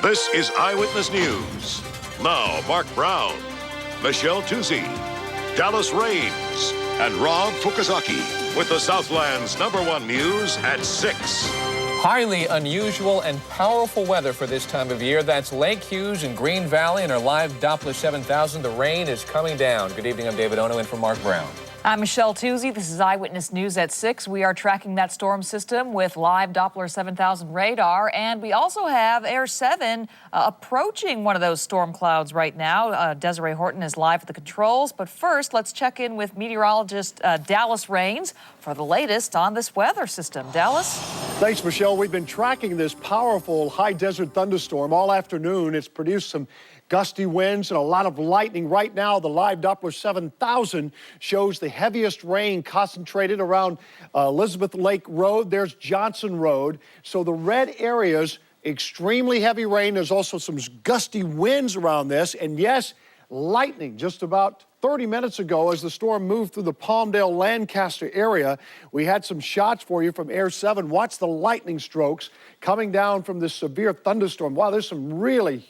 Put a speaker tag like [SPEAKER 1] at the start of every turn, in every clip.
[SPEAKER 1] This is Eyewitness News. Now, Mark Brown, Michelle Tuzzi, Dallas Raines, and Rob Fukuzaki with the Southland's #1 news at 6.
[SPEAKER 2] Highly unusual and powerful weather for this time of year. That's Lake Hughes and Green Valley and our live Doppler 7000. The rain is coming down. Good evening, I'm David Ono in for Mark Brown.
[SPEAKER 3] I'm Michelle Tuzzi. This is Eyewitness News at 6. We are tracking that storm system with live Doppler 7000 radar, and we also have Air 7 approaching one of those storm clouds right now. Desiree Horton is live at the controls, but first let's check in with meteorologist Dallas Raines for the latest on this weather system. Dallas?
[SPEAKER 4] Thanks, Michelle. We've been tracking this powerful high desert thunderstorm all afternoon. It's produced some gusty winds and a lot of lightning. Right now, the live Doppler 7000 shows the heaviest rain concentrated around Elizabeth Lake Road. There's Johnson Road. So the red areas, extremely heavy rain. There's also some gusty winds around this. And yes, lightning just about 30 minutes ago as the storm moved through the Palmdale, Lancaster area. We had some shots for you from Air 7. Watch the lightning strokes coming down from this severe thunderstorm. Wow, there's some really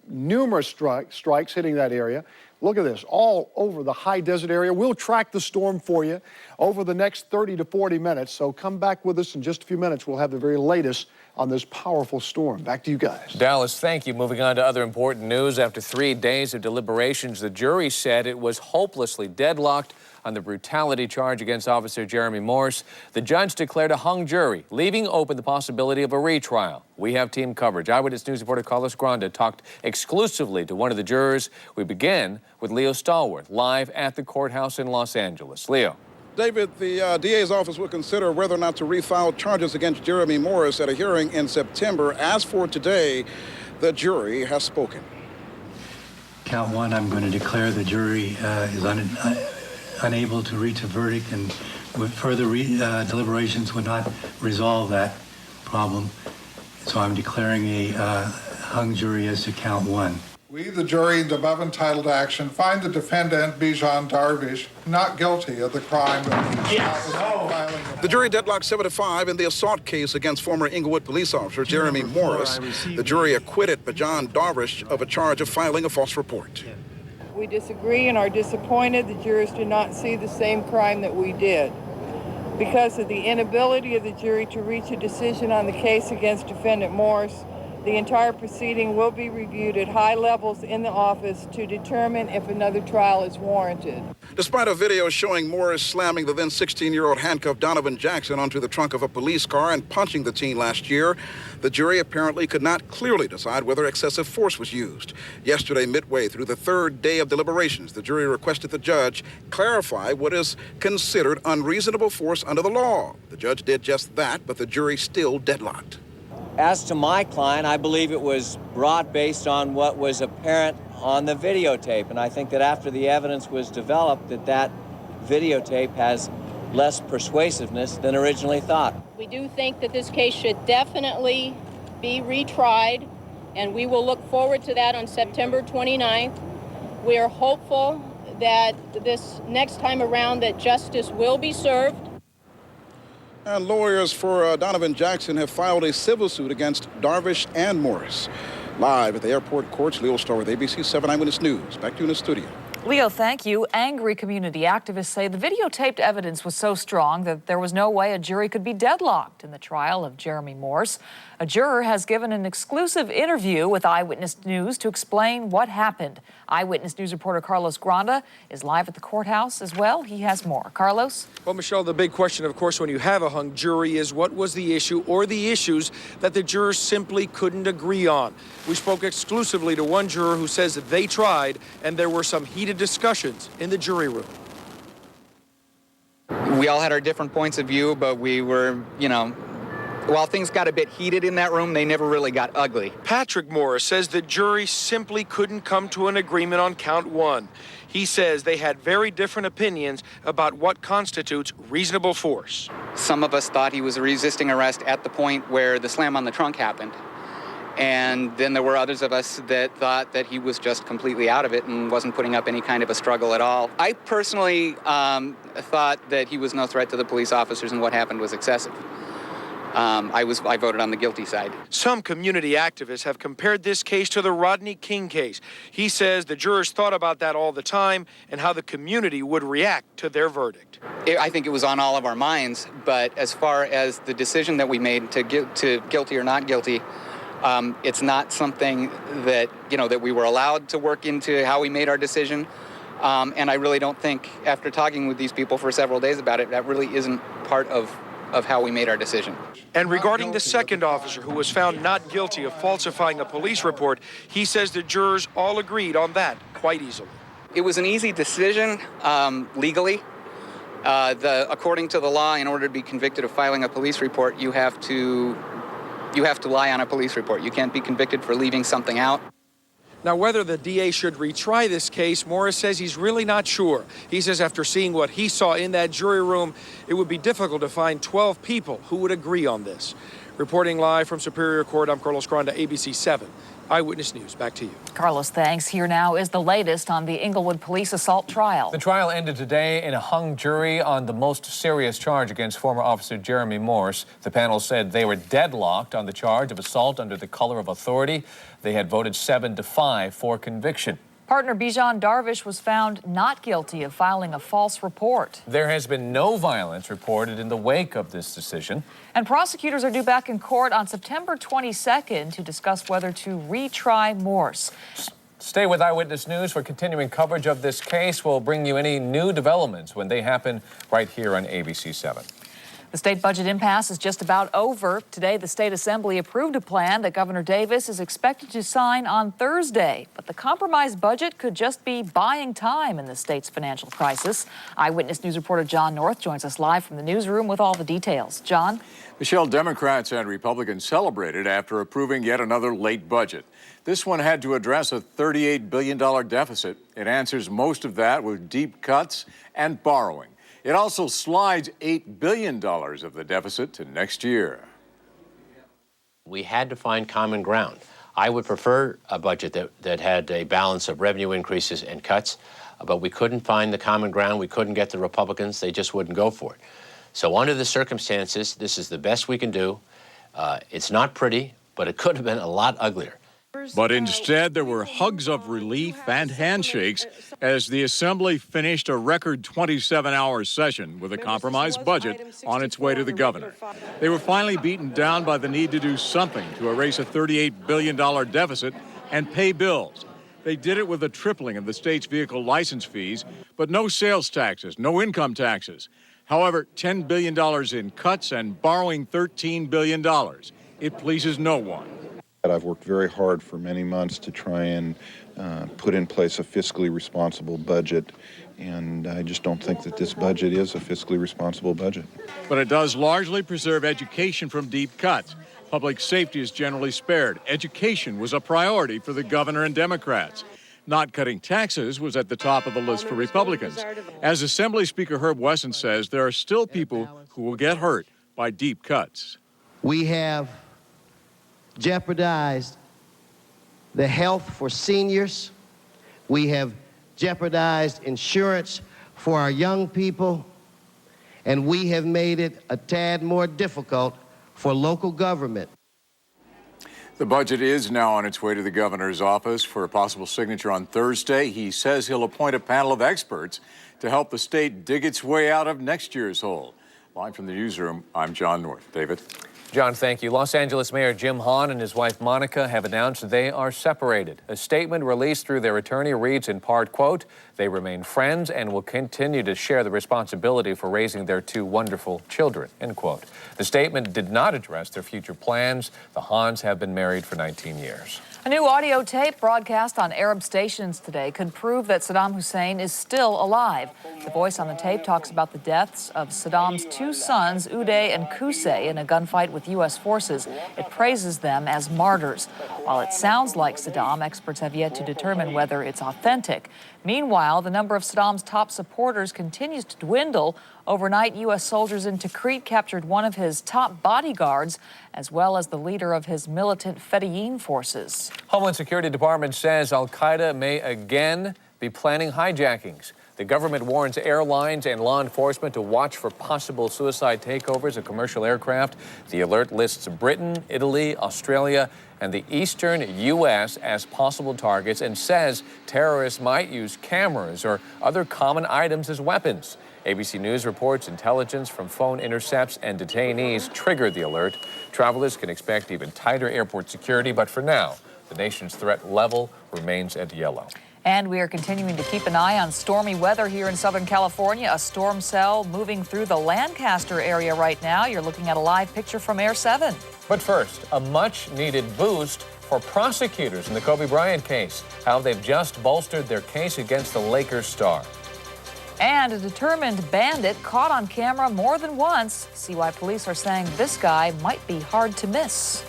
[SPEAKER 4] numerous strikes hitting that area. Look at this, all over the high desert area. We'll track the storm for you over the next 30 to 40 minutes. So come back with us in just a few minutes. We'll have the very latest on this powerful storm. Back to you guys.
[SPEAKER 2] Dallas, thank you. Moving on to other important news. After 3 days of deliberations, the jury said it was hopelessly deadlocked on the brutality charge against Officer Jeremy Morse. The judge declared a hung jury, leaving open the possibility of a retrial. We have team coverage. Eyewitness News reporter Carlos Granda talked exclusively to one of the jurors. We begin with Leo Stallworth, live at the courthouse in Los Angeles. Leo.
[SPEAKER 5] David, the DA's office will consider whether or not to refile charges against Jeremy Morse at a hearing in September. As for today, the jury has spoken.
[SPEAKER 6] Count 1, I'm going to declare the jury is unable to reach a verdict, and with further deliberations would not resolve that problem. So I'm declaring a hung jury as to count 1.
[SPEAKER 7] We, the jury, in above entitled action, find the defendant, Bijan Darvish, not guilty of the crime of filing.
[SPEAKER 5] The jury deadlocked 7-5 in the assault case against former Inglewood police officer Jeremy Morse. The jury acquitted Bijan Darvish of a charge of filing a false report.
[SPEAKER 8] We disagree and are disappointed the jurors do not see the same crime that we did. Because of the inability of the jury to reach a decision on the case against defendant Morse, the entire proceeding will be reviewed at high levels in the office to determine if another trial is warranted.
[SPEAKER 5] Despite a video showing Morris slamming the then 16-year-old handcuffed Donovan Jackson onto the trunk of a police car and punching the teen last year, the jury apparently could not clearly decide whether excessive force was used. Yesterday, midway through the 3rd day of deliberations, the jury requested the judge clarify what is considered unreasonable force under the law. The judge did just that, but the jury still deadlocked.
[SPEAKER 9] As to my client, I believe it was brought based on what was apparent on the videotape. And I think that after the evidence was developed, that videotape has less persuasiveness than originally thought.
[SPEAKER 10] We do think that this case should definitely be retried, and we will look forward to that on September 29th. We are hopeful that this next time around that justice will be served.
[SPEAKER 5] And lawyers for Donovan Jackson have filed a civil suit against Darvish and Morris. Live at the airport courts, Leo Starr with ABC 7 Eyewitness News. Back to you in the studio.
[SPEAKER 3] Leo, thank you. Angry community activists say the videotaped evidence was so strong that there was no way a jury could be deadlocked in the trial of Jeremy Morse. A juror has given an exclusive interview with Eyewitness News to explain what happened. Eyewitness News reporter Carlos Granda is live at the courthouse as well. He has more. Carlos?
[SPEAKER 11] Well, Michelle, the big question, of course, when you have a hung jury is what was the issue or the issues that the jurors simply couldn't agree on. We spoke exclusively to one juror who says that they tried and there were some heated discussions in the jury room.
[SPEAKER 12] We all had our different points of view, but we were, while things got a bit heated in that room, they never really got ugly.
[SPEAKER 11] Patrick Morris says the jury simply couldn't come to an agreement on count 1. He says they had very different opinions about what constitutes reasonable force.
[SPEAKER 12] Some of us thought he was resisting arrest at the point where the slam on the trunk happened. And then there were others of us that thought that he was just completely out of it and wasn't putting up any kind of a struggle at all. I personally thought that he was no threat to the police officers and what happened was excessive. I voted on the guilty side.
[SPEAKER 11] Some community activists have compared this case to the Rodney King case. He says the jurors thought about that all the time and how the community would react to their verdict.
[SPEAKER 12] I think it was on all of our minds, but as far as the decision that we made to guilty or not guilty, it's not something that, that we were allowed to work into how we made our decision. And I really don't think, after talking with these people for several days about it, that really isn't part of how we made our decision.
[SPEAKER 11] And regarding the second officer who was found not guilty of falsifying a police report, he says the jurors all agreed on that quite easily.
[SPEAKER 12] It was an easy decision legally. According to the law, in order to be convicted of filing a police report, you have to lie on a police report. You can't be convicted for leaving something out.
[SPEAKER 11] Now, whether the DA should retry this case, Morris says he's really not sure. He says after seeing what he saw in that jury room, it would be difficult to find 12 people who would agree on this. Reporting live from Superior Court, I'm Carlos Granda, ABC 7. Eyewitness News, back to you.
[SPEAKER 3] Carlos, thanks. Here now is the latest on the Inglewood police assault trial.
[SPEAKER 2] The trial ended today in a hung jury on the most serious charge against former Officer Jeremy Morse. The panel said they were deadlocked on the charge of assault under the color of authority. They had voted 7-5 for conviction.
[SPEAKER 3] Partner Bijan Darvish was found not guilty of filing a false report.
[SPEAKER 2] There has been no violence reported in the wake of this decision.
[SPEAKER 3] And prosecutors are due back in court on September 22nd to discuss whether to retry Morse.
[SPEAKER 2] Stay with Eyewitness News for continuing coverage of this case. We'll bring you any new developments when they happen right here on ABC 7.
[SPEAKER 3] The state budget impasse is just about over. Today, the state assembly approved a plan that Governor Davis is expected to sign on Thursday. But the compromised budget could just be buying time in the state's financial crisis. Eyewitness News reporter John North joins us live from the newsroom with all the details. John?
[SPEAKER 13] Michelle, Democrats and Republicans celebrated after approving yet another late budget. This one had to address a $38 billion deficit. It answers most of that with deep cuts and borrowing. It also slides $8 billion of the deficit to next year.
[SPEAKER 14] We had to find common ground. I would prefer a budget that had a balance of revenue increases and cuts, but we couldn't find the common ground. We couldn't get the Republicans. They just wouldn't go for it. So under the circumstances, this is the best we can do. It's not pretty, but it could have been a lot uglier.
[SPEAKER 13] But instead, there were hugs of relief and handshakes as the Assembly finished a record 27-hour session with a compromised budget on its way to the governor. They were finally beaten down by the need to do something to erase a $38 billion deficit and pay bills. They did it with a tripling of the state's vehicle license fees, but no sales taxes, no income taxes. However, $10 billion in cuts and borrowing $13 billion. It pleases no one.
[SPEAKER 15] I've worked very hard for many months to try and put in place a fiscally responsible budget, and I just don't think that this budget is a fiscally responsible budget.
[SPEAKER 13] But it does largely preserve education from deep cuts. Public safety is generally spared. Education was a priority for the governor and Democrats. Not cutting taxes was at the top of the list for Republicans. As Assembly Speaker Herb Wesson says, there are still people who will get hurt by deep cuts.
[SPEAKER 16] We have jeopardized the health for seniors. We have jeopardized insurance for our young people. And we have made it a tad more difficult for local government.
[SPEAKER 13] The budget is now on its way to the governor's office for a possible signature on Thursday. He says he'll appoint a panel of experts to help the state dig its way out of next year's hole. Live from the newsroom, I'm John North. David?
[SPEAKER 2] John, thank you. Los Angeles Mayor Jim Hahn and his wife Monica have announced they are separated. A statement released through their attorney reads in part, quote, "They remain friends and will continue to share the responsibility for raising their two wonderful children," end quote. The statement did not address their future plans. The Hahns have been married for 19 years.
[SPEAKER 3] A new audio tape broadcast on Arab stations today could prove that Saddam Hussein is still alive. The voice on the tape talks about the deaths of Saddam's two sons, Uday and Qusay, in a gunfight with U.S. forces. It praises them as martyrs. While it sounds like Saddam, experts have yet to determine whether it's authentic. Meanwhile, the number of Saddam's top supporters continues to dwindle. Overnight, U.S. soldiers in Tikrit captured one of his top bodyguards, as well as the leader of his militant Fedayeen forces.
[SPEAKER 2] Homeland Security Department says al-Qaeda may again be planning hijackings. The government warns airlines and law enforcement to watch for possible suicide takeovers of commercial aircraft. The alert lists Britain, Italy, Australia, and the eastern U.S. as possible targets and says terrorists might use cameras or other common items as weapons. ABC News reports intelligence from phone intercepts and detainees triggered the alert. Travelers can expect even tighter airport security, but for now, the nation's threat level remains at yellow.
[SPEAKER 3] And we are continuing to keep an eye on stormy weather here in Southern California. A storm cell moving through the Lancaster area right now. You're looking at a live picture from Air 7.
[SPEAKER 2] But first, a much-needed boost for prosecutors in the Kobe Bryant case. How they've just bolstered their case against the Lakers star.
[SPEAKER 3] And a determined bandit caught on camera more than once. See why police are saying this guy might be hard to miss.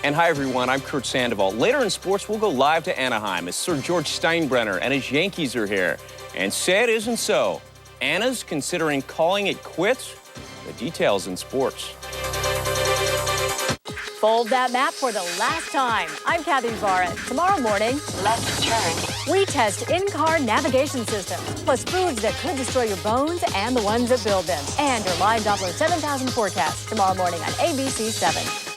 [SPEAKER 17] And hi, everyone. I'm Kurt Sandoval. Later in sports, we'll go live to Anaheim as Sir George Steinbrenner and his Yankees are here. And say it isn't so. Anna's considering calling it quits. The details in sports.
[SPEAKER 18] Fold that map for the last time. I'm Kathy Barrett. Tomorrow morning, left turn. We test in-car navigation systems, plus foods that could destroy your bones and the ones that build them. And your live Doppler 7000 forecast tomorrow morning on ABC 7.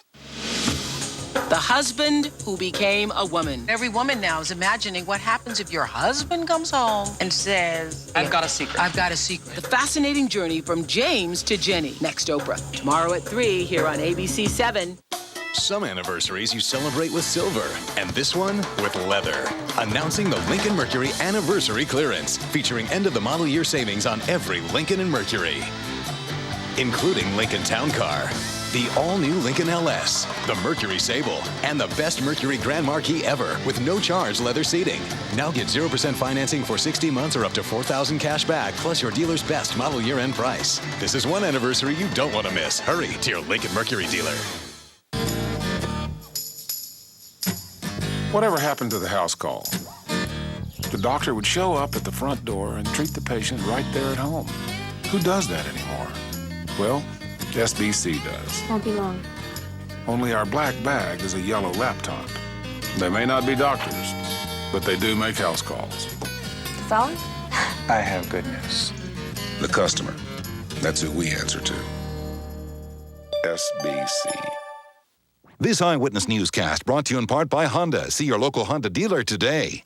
[SPEAKER 19] The husband who became a woman. Every woman now is imagining what happens if your husband comes home and says,
[SPEAKER 17] I've got a secret.
[SPEAKER 19] I've got a secret. The fascinating journey from James to Jenny. Next Oprah. Tomorrow at 3 here on ABC 7.
[SPEAKER 20] Some anniversaries you celebrate with silver, and this one with leather. Announcing the Lincoln Mercury Anniversary Clearance, featuring end-of-the-model year savings on every Lincoln and Mercury, including Lincoln Town Car, the all-new Lincoln LS, the Mercury Sable, and the best Mercury Grand Marquis ever with no-charge leather seating. Now get 0% financing for 60 months or up to $4,000 cash back, plus your dealer's best model year-end price. This is one anniversary you don't want to miss. Hurry to your Lincoln Mercury dealer.
[SPEAKER 21] Whatever happened to the house call? The doctor would show up at the front door and treat the patient right there at home. Who does that anymore? Well, SBC does.
[SPEAKER 22] Won't be long.
[SPEAKER 21] Only our black bag is a yellow laptop. They may not be doctors, but they do make house calls.
[SPEAKER 3] Fallon?
[SPEAKER 21] I have good news. The customer. That's who we answer to. SBC.
[SPEAKER 23] This Eyewitness newscast brought to you in part by Honda. See your local Honda dealer today.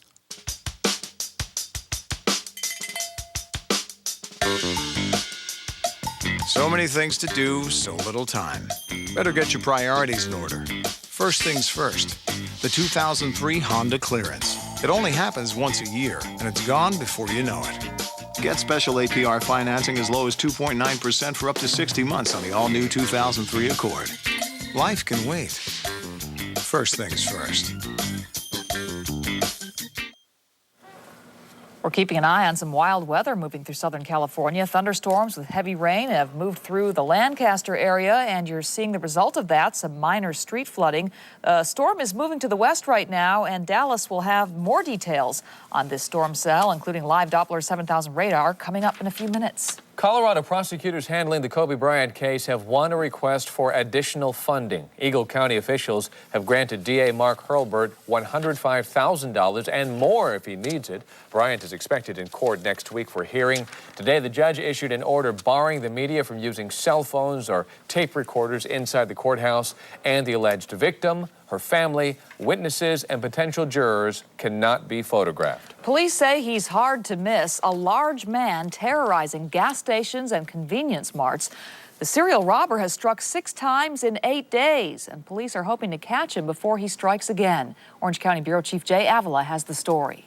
[SPEAKER 24] So many things to do, so little time. Better get your priorities in order. First things first, the 2003 Honda Clearance. It only happens once a year, and it's gone before you know it. Get special APR financing as low as 2.9% for up to 60 months on the all-new 2003 Accord. Life can wait. First things first.
[SPEAKER 3] We're keeping an eye on some wild weather moving through Southern California. Thunderstorms with heavy rain have moved through the Lancaster area, and you're seeing the result of that, some minor street flooding. The storm is moving to the west right now, and Dallas will have more details on this storm cell, including live Doppler 7000 radar, coming up in a few minutes.
[SPEAKER 2] Colorado prosecutors handling the Kobe Bryant case have won a request for additional funding. Eagle County officials have granted DA Mark Hurlburt $105,000 and more if he needs it. Bryant is expected in court next week for hearing. Today, the judge issued an order barring the media from using cell phones or tape recorders inside the courthouse, and the alleged victim, her family, witnesses, and potential jurors cannot be photographed.
[SPEAKER 3] Police say he's hard to miss, a large man terrorizing gas stations and convenience marts. The serial robber has struck 6 times in 8 days, and police are hoping to catch him before he strikes again. Orange County Bureau Chief Jay Avila has the story.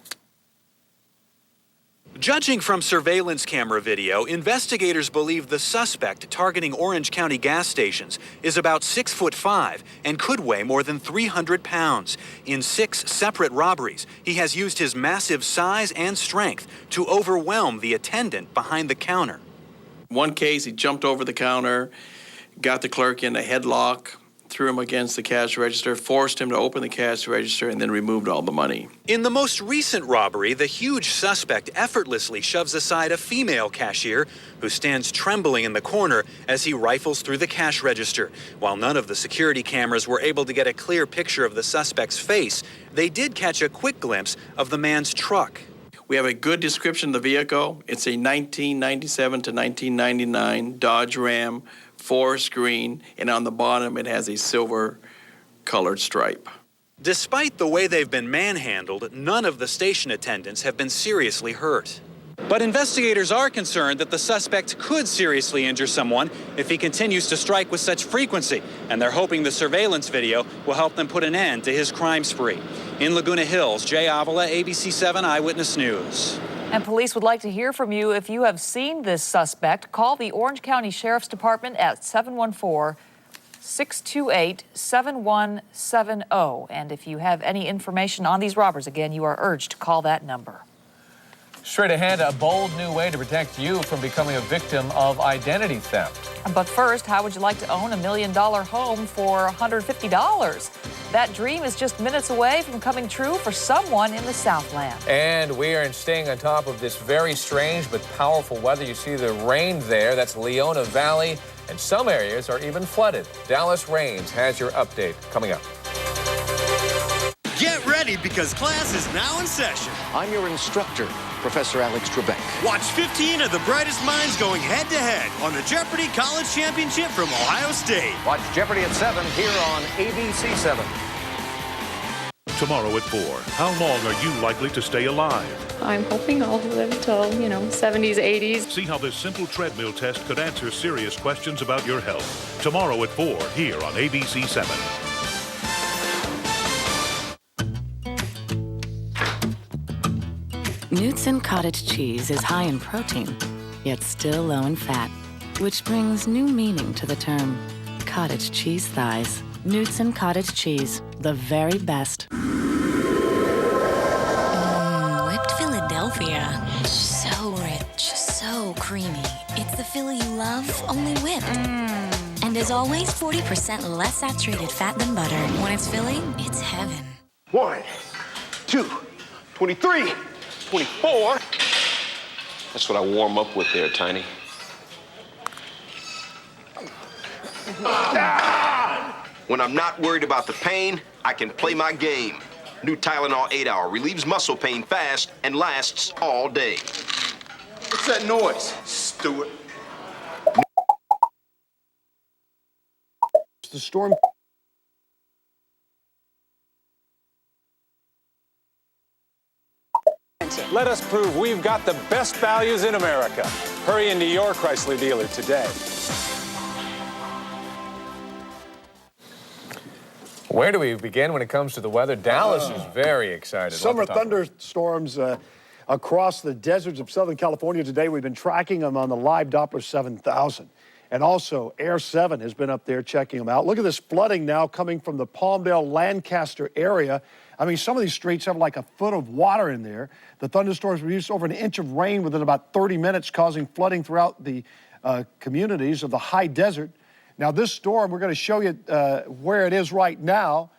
[SPEAKER 25] Judging from surveillance camera video, investigators believe the suspect targeting Orange County gas stations is about 6'5" and could weigh more than 300 pounds. In 6 separate robberies, he has used his massive size and strength to overwhelm the attendant behind the counter.
[SPEAKER 26] One case, he jumped over the counter, got the clerk in a headlock, threw him against the cash register, forced him to open the cash register, and then removed all the money.
[SPEAKER 25] In the most recent robbery, the huge suspect effortlessly shoves aside a female cashier who stands trembling in the corner as he rifles through the cash register. While none of the security cameras were able to get a clear picture of the suspect's face, they did catch a quick glimpse of the man's truck.
[SPEAKER 26] We have a good description of the vehicle. It's a 1997 to 1999 Dodge Ram, forest green, and on the bottom it has a silver colored stripe.
[SPEAKER 25] Despite the way they've been manhandled, none of the station attendants have been seriously hurt. But investigators are concerned that the suspect could seriously injure someone if he continues to strike with such frequency, and they're hoping the surveillance video will help them put an end to his crime spree. In Laguna Hills, Jay Avila, ABC 7 Eyewitness News.
[SPEAKER 3] And police would like to hear from you if you have seen this suspect. Call the Orange County Sheriff's Department at 714-628-7170. And if you have any information on these robbers, again, you are urged to call that number.
[SPEAKER 2] Straight ahead, a bold new way to protect you from becoming a victim of identity theft.
[SPEAKER 3] But first, how would you like to own $1 million home for $150? That dream is just minutes away from coming true for someone in the Southland.
[SPEAKER 2] And we are staying on top of this very strange but powerful weather. You see the rain there. That's Leona Valley, and some areas are even flooded. Dallas Raines has your update coming up.
[SPEAKER 1] Get ready because class is now in session.
[SPEAKER 4] I'm your instructor, Professor Alex Trebek.
[SPEAKER 1] Watch 15 of the brightest minds going head-to-head on the Jeopardy College Championship from Ohio State.
[SPEAKER 4] Watch Jeopardy at 7 here on ABC 7.
[SPEAKER 6] Tomorrow at 4, how long are you likely to stay alive?
[SPEAKER 7] I'm hoping I'll live till, 70s, 80s.
[SPEAKER 6] See how this simple treadmill test could answer serious questions about your health. Tomorrow at 4 here on ABC 7.
[SPEAKER 8] Knudsen cottage cheese is high in protein, yet still low in fat, which brings new meaning to the term cottage cheese thighs. Knudsen cottage cheese, the very best.
[SPEAKER 22] Whipped Philadelphia. So rich, so creamy. It's the Philly you love, only whipped. And as always, 40% less saturated fat than butter. When it's Philly, it's heaven.
[SPEAKER 4] 1, 2, 23. 24.
[SPEAKER 27] That's what I warm up with there, Tiny.
[SPEAKER 4] When I'm not worried about the pain, I can play my game. New Tylenol 8-Hour relieves muscle pain fast and lasts all day. What's that noise, Stuart?
[SPEAKER 28] The storm.
[SPEAKER 29] Let us prove we've got the best values in America. Hurry into your Chrysler dealer today.
[SPEAKER 2] Where do we begin when it comes to the weather? Dallas is very excited.
[SPEAKER 28] Summer thunderstorms across the deserts of Southern California today. We've been tracking them on the live Doppler 7000. And also, Air 7 has been up there checking them out. Look at this flooding now coming from the Palmdale, Lancaster area. I mean, some of these streets have like a foot of water in there. The thunderstorms produced over an inch of rain within about 30 minutes, causing flooding throughout the communities of the high desert. Now, this storm, we're going to show you where it is right now.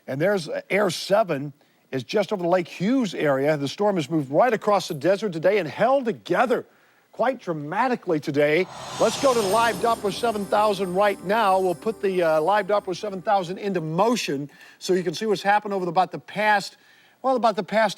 [SPEAKER 28] And there's Air 7 is just over the Lake Hughes area. The storm has moved right across the desert today and held together quite dramatically today. Let's go to the live Doppler 7000 right now. We'll put the live Doppler 7000 into motion so you can see what's happened over about the past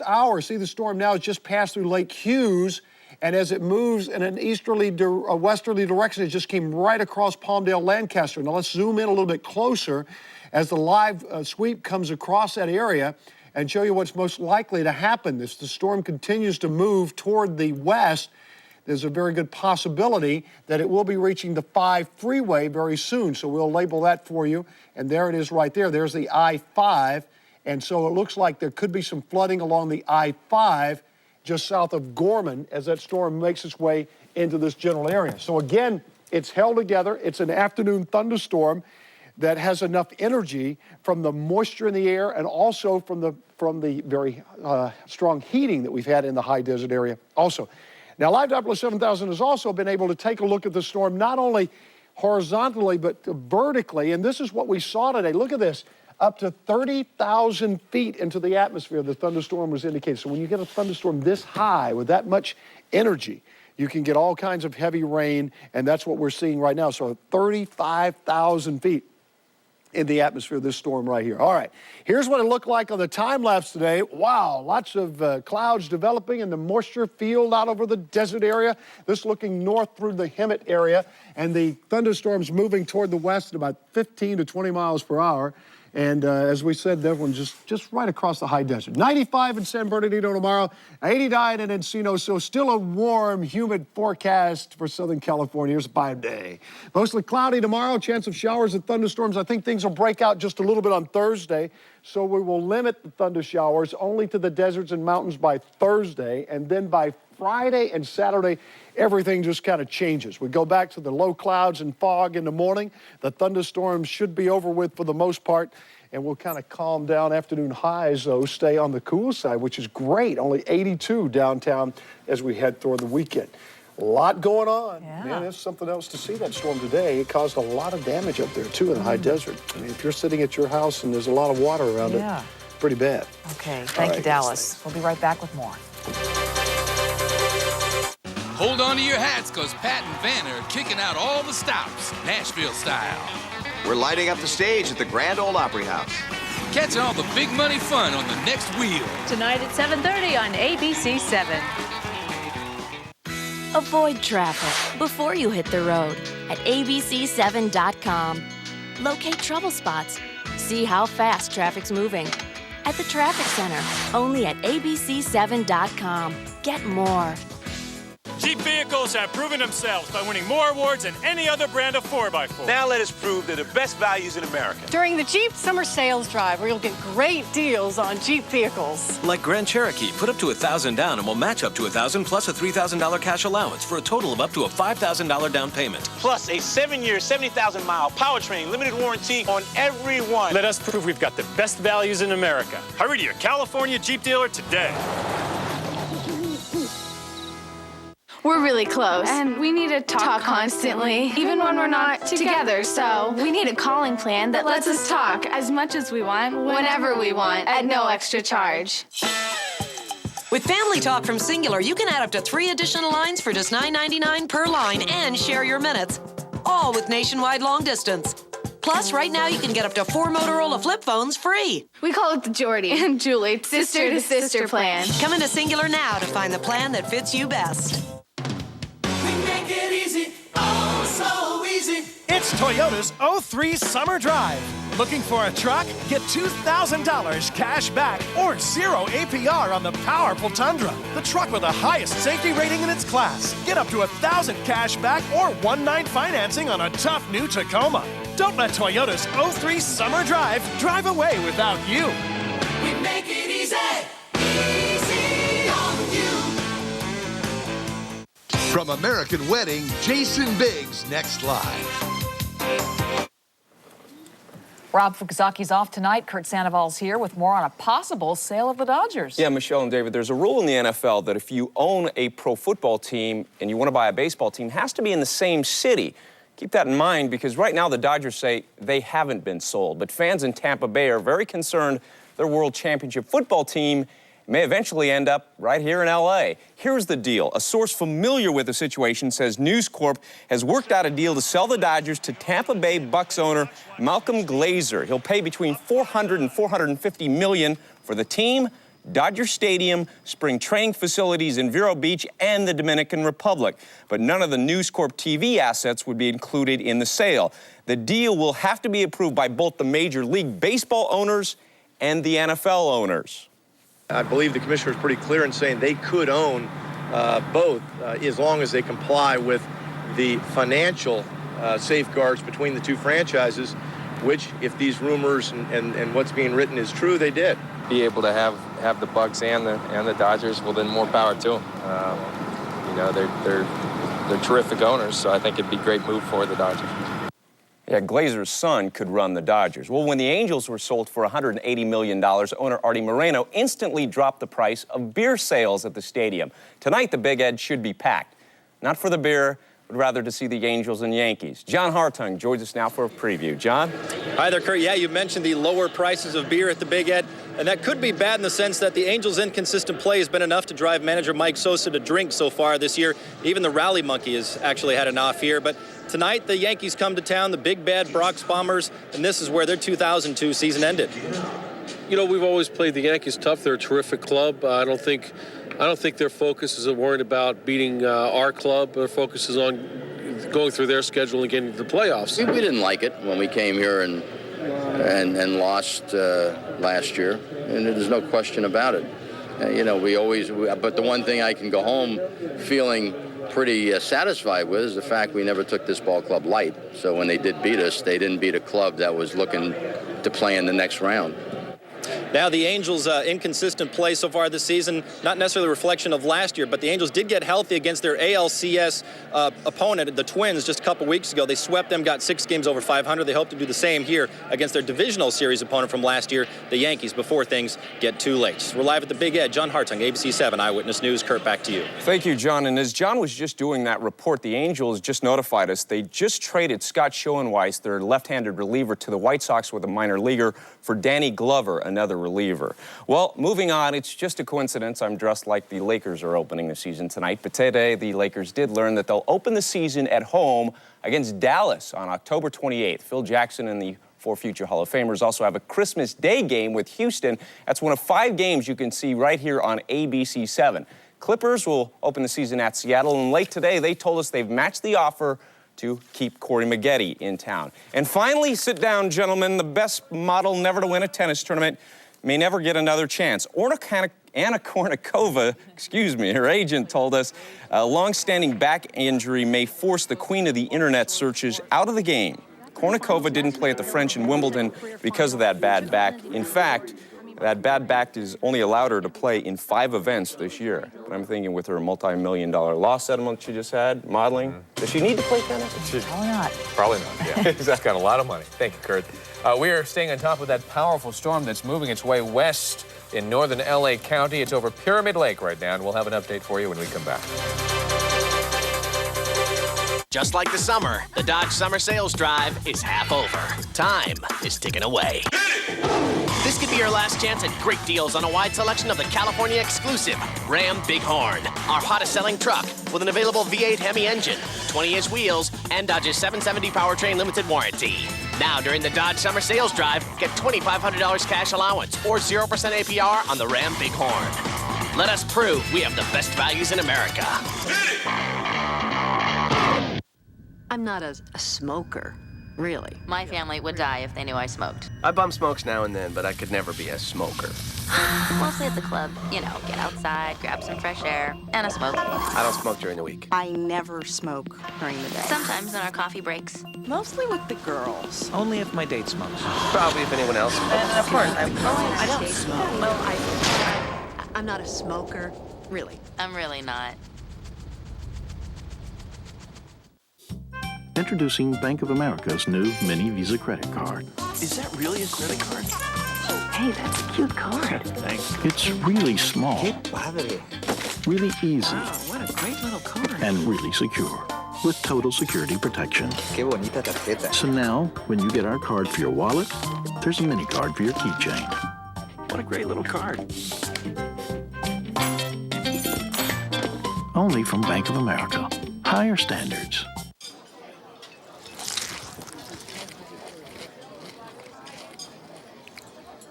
[SPEAKER 28] hour. See, the storm now has just passed through Lake Hughes, and as it moves in an easterly, westerly direction, it just came right across Palmdale, Lancaster. Now let's zoom in a little bit closer as the live sweep comes across that area and show you what's most likely to happen. As the storm continues to move toward the west, there's a very good possibility that it will be reaching the 5 freeway very soon. So we'll label that for you. And there it is right there. There's the I-5. And so it looks like there could be some flooding along the I-5 just south of Gorman as that storm makes its way into this general area. So again, it's held together. It's an afternoon thunderstorm that has enough energy from the moisture in the air and also from the very strong heating that we've had in the high desert area also. Now, Live Doppler 7000 has also been able to take a look at the storm, not only horizontally, but vertically. And this is what we saw today. Look at this. Up to 30,000 feet into the atmosphere, the thunderstorm was indicated. So when you get a thunderstorm this high with that much energy, you can get all kinds of heavy rain, and that's what we're seeing right now. So 35,000 feet. in the atmosphere of this storm right here. All right, here's what it looked like on the time lapse today. Wow, lots of clouds developing in the moisture field out over the desert area. This looking north through the Hemet area, and the thunderstorms moving toward the west at about 15 to 20 miles per hour. And as we said, that one just right across the high desert. 95 in San Bernardino tomorrow, 89 in Encino. So still a warm, humid forecast for Southern California. Here's a 5-day. Mostly cloudy tomorrow, chance of showers and thunderstorms. I think things will break out just a little bit on Thursday. So we will limit the thunder showers only to the deserts and mountains by Thursday. And then by Friday and Saturday, everything just kind of changes. We go back to the low clouds and fog in the morning. The thunderstorms should be over with for the most part, and we'll kind of calm down. Afternoon highs, though, stay on the cool side, which is great. Only 82 downtown as we head toward the weekend. A lot going on.
[SPEAKER 3] Yeah.
[SPEAKER 28] Man, there's something else to see that storm today. It caused a lot of damage up there, too, in the high desert. I mean, if you're sitting at your house and there's a lot of water around it, pretty bad.
[SPEAKER 3] Okay, thank you, Dallas. We'll be right back with more.
[SPEAKER 5] Hold on to your hats, because Pat and Vanna are kicking out all the stops, Nashville style.
[SPEAKER 4] We're lighting up the stage at the Grand Ole Opry House.
[SPEAKER 5] Catch all the big money fun on the next wheel.
[SPEAKER 9] Tonight at 7:30 on ABC 7.
[SPEAKER 22] Avoid traffic before you hit the road at abc7.com. Locate trouble spots. See how fast traffic's moving. At the Traffic Center, only at abc7.com. Get more.
[SPEAKER 10] Jeep vehicles have proven themselves by winning more awards than any other brand of 4x4.
[SPEAKER 11] Now let us prove they're the best values in America.
[SPEAKER 12] During the Jeep Summer Sales Drive, where you'll get great deals on Jeep vehicles.
[SPEAKER 13] Like Grand Cherokee, put up to $1,000 down and we'll match up to $1,000 plus a $3,000 cash allowance for a total of up to a $5,000 down payment.
[SPEAKER 11] Plus a 7-year, 70,000-mile powertrain limited warranty on every one.
[SPEAKER 10] Let us prove we've got the best values in America. Hurry to your California Jeep dealer today.
[SPEAKER 14] We're really close, and we need to talk constantly, even when we're not together. So we need a calling plan that lets us talk as much as we want, whenever we want, at no extra charge.
[SPEAKER 15] With Family Talk from Singular, you can add up to 3 additional lines for just $9.99 per line and share your minutes, all with nationwide long distance. Plus, right now, you can get up to 4 Motorola flip phones free.
[SPEAKER 14] We call it the Jordy and Julie sister-to-sister plan.
[SPEAKER 15] Come into Singular now to find the plan that fits you best.
[SPEAKER 16] Make it easy, oh so easy.
[SPEAKER 30] It's Toyota's 03 Summer Drive. Looking for a truck? Get $2,000 cash back or 0 APR on the powerful Tundra, the truck with the highest safety rating in its class. Get up to $1,000 cash back or 1-9 financing on a tough new Tacoma. Don't let Toyota's 03 Summer Drive drive away without you.
[SPEAKER 16] We make it easy, easy on you.
[SPEAKER 31] From American Wedding, Jason Biggs next live.
[SPEAKER 3] Rob Fukuzaki's off tonight. Kurt Sandoval's here with more on a possible sale of the Dodgers.
[SPEAKER 17] Yeah, Michelle and David, there's a rule in the NFL that if you own a pro football team and you want to buy a baseball team, it has to be in the same city. Keep that in mind because right now the Dodgers say they haven't been sold, but fans in Tampa Bay are very concerned their World Championship football team may eventually end up right here in L.A. Here's the deal. A source familiar with the situation says News Corp has worked out a deal to sell the Dodgers to Tampa Bay Bucks owner Malcolm Glazer. He'll pay between $400 and $450 million for the team, Dodger Stadium, spring training facilities in Vero Beach, and the Dominican Republic. But none of the News Corp TV assets would be included in the sale. The deal will have to be approved by both the Major League Baseball owners and the NFL owners.
[SPEAKER 32] I believe the commissioner is pretty clear in saying they could own both as long as they comply with the financial safeguards between the two franchises, which, if these rumors and what's being written is true, they did.
[SPEAKER 33] Be able to have the Bucks and the Dodgers, well, then more power to them. You know, they're terrific owners, so I think it'd be a great move for the Dodgers.
[SPEAKER 17] Yeah, Glazer's son could run the Dodgers. Well, when the Angels were sold for $180 million, owner Artie Moreno instantly dropped the price of beer sales at the stadium. Tonight, the Big Ed should be packed. Not for the beer, would rather to see the Angels and Yankees. John Hartung joins us now for a preview. John?
[SPEAKER 1] Hi there, Kurt. Yeah, you mentioned the lower prices of beer at the Big Ed, and that could be bad in the sense that the Angels' inconsistent play has been enough to drive manager Mike Sosa to drink so far this year. Even the Rally Monkey has actually had an off year. But tonight, the Yankees come to town, the big bad Bronx Bombers, and this is where their 2002 season ended.
[SPEAKER 6] You know, we've always played the Yankees tough. They're a terrific club. I don't think their focus is worried about beating our club. Their focus is on going through their schedule and getting to the playoffs.
[SPEAKER 7] We didn't like it when we came here and lost last year, and there's no question about it. You know, but the one thing I can go home feeling pretty satisfied with is the fact we never took this ball club light. So when they did beat us, they didn't beat a club that was looking to play in the next round.
[SPEAKER 1] Now, the Angels' inconsistent play so far this season, not necessarily a reflection of last year, but the Angels did get healthy against their ALCS opponent, the Twins, just a couple weeks ago. They swept them, got 6 games over 500. They hope to do the same here against their divisional series opponent from last year, the Yankees, before things get too late. We're live at the Big Ed. John Hartung, ABC 7 Eyewitness News. Kurt, back to you.
[SPEAKER 17] Thank you, John. And as John was just doing that report, the Angels just notified us they just traded Scott Schoenweis, their left-handed reliever, to the White Sox with a minor leaguer for Danny Glover, another reliever. Well, moving on, it's just a coincidence I'm dressed like the Lakers are opening the season tonight, but today the Lakers did learn that they'll open the season at home against Dallas on October 28th. Phil Jackson and the 4 future Hall of Famers also have a Christmas Day game with Houston. That's one of 5 games you can see right here on ABC 7. Clippers will open the season at Seattle, and late today they told us they've matched the offer to keep Corey Maggette in town. And finally, sit down, gentlemen, the best model never to win a tennis tournament may never get another chance. Anna Kournikova, her agent told us a long-standing back injury may force the queen of the internet searches out of the game. Kournikova didn't play at the French in Wimbledon because of that bad back. In fact, that bad back has only allowed her to play in 5 events this year. But I'm thinking with her multi-million-dollar law settlement she just had, modeling, does she need to play tennis?
[SPEAKER 3] Probably not.
[SPEAKER 2] Probably not, yeah. She's got a lot of money. Thank you, Kurt. We are staying on top of that powerful storm that's moving its way west in northern LA County. It's over Pyramid Lake right now, and we'll have an update for you when we come back.
[SPEAKER 8] Just like the summer, the Dodge Summer Sales Drive is half over. Time is ticking away. This could be your last chance at great deals on a wide selection of the California exclusive Ram Bighorn, our hottest selling truck with an available V8 Hemi engine, 20-inch wheels, and Dodge's 770 powertrain limited warranty. Now, during the Dodge Summer Sales Drive, get $2,500 cash allowance or 0% APR on the Ram Bighorn. Let us prove we have the best values in America.
[SPEAKER 18] I'm not a smoker, really.
[SPEAKER 19] My family would die if they knew I smoked.
[SPEAKER 20] I bum smokes now and then, but I could never be a smoker.
[SPEAKER 19] Mostly at the club. You know, get outside, grab some fresh air, and a smoke.
[SPEAKER 20] I don't smoke during the week.
[SPEAKER 18] I never smoke during the day.
[SPEAKER 19] Sometimes on our coffee breaks.
[SPEAKER 18] Mostly with the girls.
[SPEAKER 20] Only if my date smokes. Probably if anyone else smokes.
[SPEAKER 18] And of course, I don't smoke. Well, I'm not a smoker, really.
[SPEAKER 19] I'm really not.
[SPEAKER 21] Introducing Bank of America's new Mini Visa credit card.
[SPEAKER 20] Is that really a credit card?
[SPEAKER 18] Hey, that's a cute card.
[SPEAKER 21] Thanks. It's really small, really easy,
[SPEAKER 18] Wow, what a great little card.
[SPEAKER 21] and really secure, with total security protection.
[SPEAKER 20] Qué bonita tarjeta.
[SPEAKER 21] So now, when you get our card for your wallet, there's a mini card for your keychain.
[SPEAKER 20] What a great little card.
[SPEAKER 21] Only from Bank of America. Higher standards.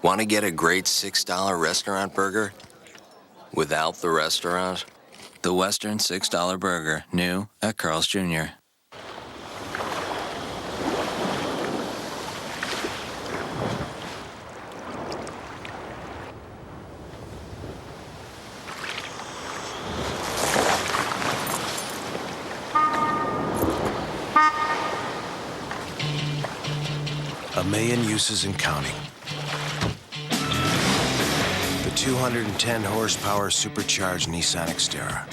[SPEAKER 23] Want to get a great $6 restaurant burger without the restaurant? The Western $6 Burger, new at Carl's Jr.
[SPEAKER 24] A million uses and counting. The 210 horsepower supercharged Nissan Xterra.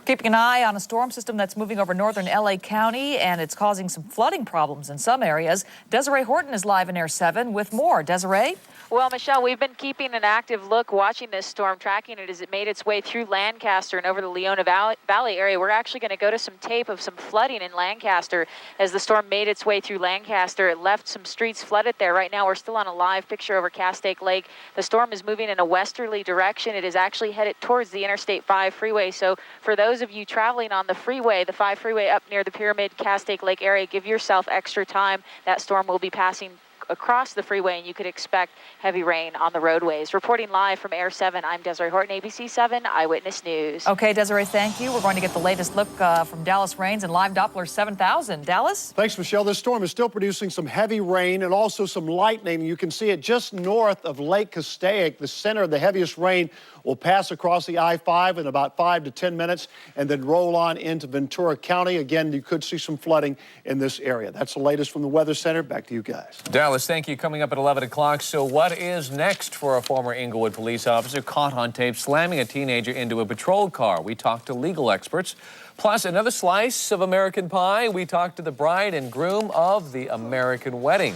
[SPEAKER 3] Keeping an eye on a storm system that's moving over northern LA County, and it's causing some flooding problems in some areas. Desiree Horton is live in Air 7 with more. Desiree?
[SPEAKER 4] Well, Michelle, we've been keeping an active look, watching this storm, tracking it as it made its way through Lancaster and over the Leona Valley area. We're actually going to go to some tape of some flooding in Lancaster as the storm made its way through Lancaster. It left some streets flooded there. Right now, we're still on a live picture over Castaic Lake. The storm is moving in a westerly direction. It is actually headed towards the Interstate 5 freeway. So for those of you traveling on the freeway, the 5 freeway up near the Pyramid Castaic Lake area, give yourself extra time. That storm will be passing across the freeway, and you could expect heavy rain on the roadways. Reporting live from Air 7, I'm Desiree Horton, ABC 7 Eyewitness News.
[SPEAKER 3] Okay, Desiree, thank you. We're going to get the latest look from Dallas Rains and Live Doppler 7000. Dallas?
[SPEAKER 5] Thanks, Michelle. This storm is still producing some heavy rain and also some lightning. You can see it just north of Lake Castaic. The center of the heaviest rain will pass across the I-5 in about 5 to 10 minutes and then roll on into Ventura County. Again, you could see some flooding in this area. That's the latest from the Weather Center. Back to you guys.
[SPEAKER 2] Dallas, thank you. Coming up at 11 o'clock. So what is next for a former Inglewood police officer caught on tape slamming a teenager into a patrol car? We talked to legal experts. Plus, another slice of American pie. We talked to the bride and groom of the American wedding.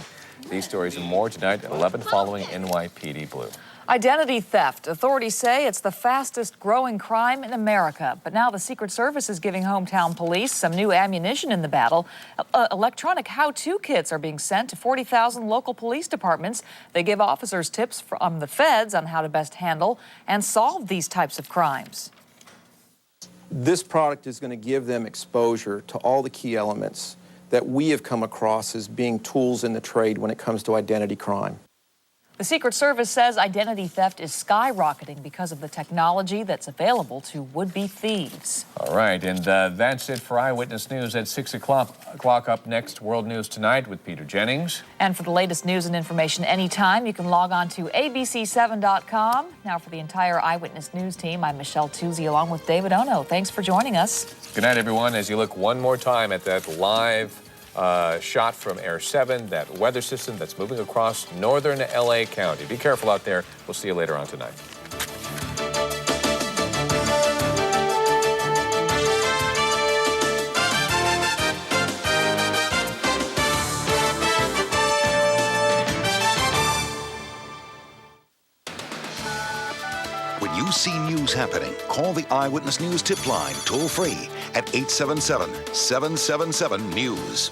[SPEAKER 2] These stories and more tonight at 11 following NYPD Blue.
[SPEAKER 3] Identity theft. Authorities say it's the fastest growing crime in America. But now the Secret Service is giving hometown police some new ammunition in the battle. Electronic how-to kits are being sent to 40,000 local police departments. They give officers tips from the feds on how to best handle and solve these types of crimes.
[SPEAKER 9] This product is going to give them exposure to all the key elements that we have come across as being tools in the trade when it comes to identity crime.
[SPEAKER 3] The Secret Service says identity theft is skyrocketing because of the technology that's available to would-be thieves.
[SPEAKER 2] All right, and that's it for Eyewitness News at 6 o'clock. Up next, World News Tonight with Peter Jennings.
[SPEAKER 3] And for the latest news and information anytime, you can log on to abc7.com. Now for the entire Eyewitness News team, I'm Michelle Tuzzi along with David Ono. Thanks for joining us.
[SPEAKER 2] Good night, everyone. As you look one more time at that live shot from Air 7, that weather system that's moving across northern LA County. Be careful out there. We'll see you later on tonight.
[SPEAKER 10] When you see news happening, call the Eyewitness News tip line toll-free at 877-777-NEWS.